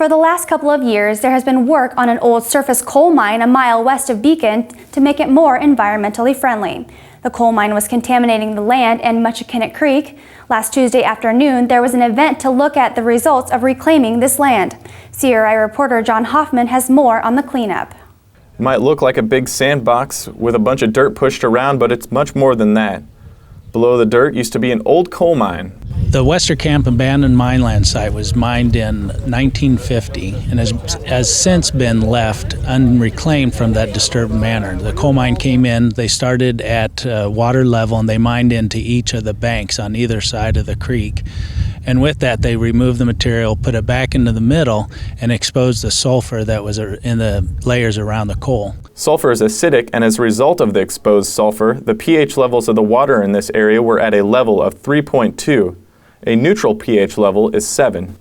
For the last couple of years, there has been work on an old surface coal mine a mile west of Beacon to make it more environmentally friendly. The coal mine was contaminating the land in Muchakinock Creek. Last Tuesday afternoon, there was an event to look at the results of reclaiming this land. CRI reporter John Hoffman has more on the cleanup. It might look like a big sandbox with a bunch of dirt pushed around, but it's much more than that. Below the dirt used to be an old coal mine. The Wester Camp abandoned mineland site was mined in 1950 and has since been left unreclaimed from that disturbed manner. The coal mine came in, they started at water level, and they mined into each of the banks on either side of the creek. And with that, they removed the material, put it back into the middle, and exposed the sulfur that was in the layers around the coal. Sulfur is acidic, and as a result of the exposed sulfur, the pH levels of the water in this area were at a level of 3.2. A neutral pH level is 7.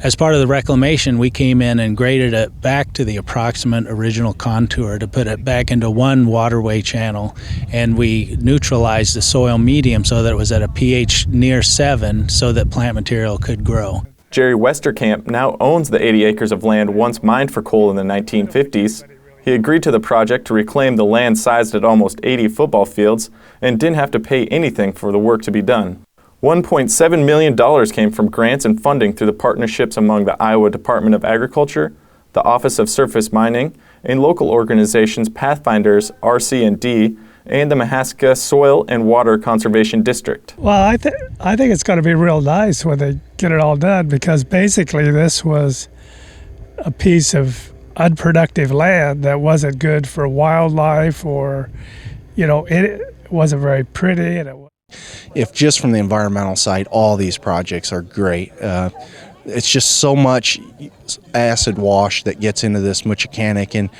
As part of the reclamation, we came in and graded it back to the approximate original contour to put it back into one waterway channel, and we neutralized the soil medium so that it was at a pH near 7 so that plant material could grow. Jerry Westerkamp now owns the 80 acres of land once mined for coal in the 1950s. He agreed to the project to reclaim the land sized at almost 80 football fields and didn't have to pay anything for the work to be done. $1.7 million came from grants and funding through the partnerships among the Iowa Department of Agriculture, the Office of Surface Mining, and local organizations Pathfinders, RC&D, and the Mahaska Soil and Water Conservation District. Well, I think it's going to be real nice when they get it all done, because basically this was a piece of unproductive land that wasn't good for wildlife, or, it wasn't very pretty. And if just from the environmental side, all these projects are great. It's just so much acid wash that gets into this Muchakinock, and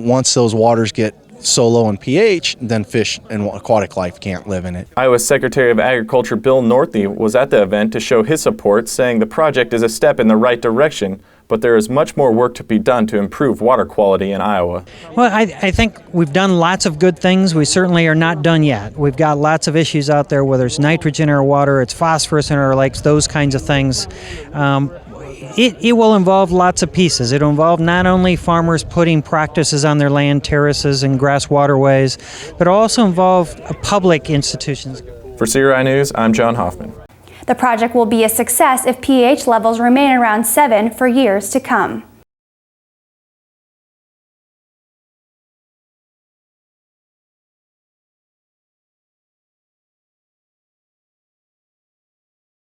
once those waters get so low in pH, then fish and aquatic life can't live in it. Iowa Secretary of Agriculture Bill Northey was at the event to show his support, saying the project is a step in the right direction, but there is much more work to be done to improve water quality in Iowa. Well, I think we've done lots of good things. We certainly are not done yet. We've got lots of issues out there, whether it's nitrogen in our water, it's phosphorus in our lakes, those kinds of things. It will involve lots of pieces. It'll involve not only farmers putting practices on their land, terraces and grass waterways, but also involve public institutions. For CRI News, I'm John Hoffman. The project will be a success if pH levels remain around 7 for years to come.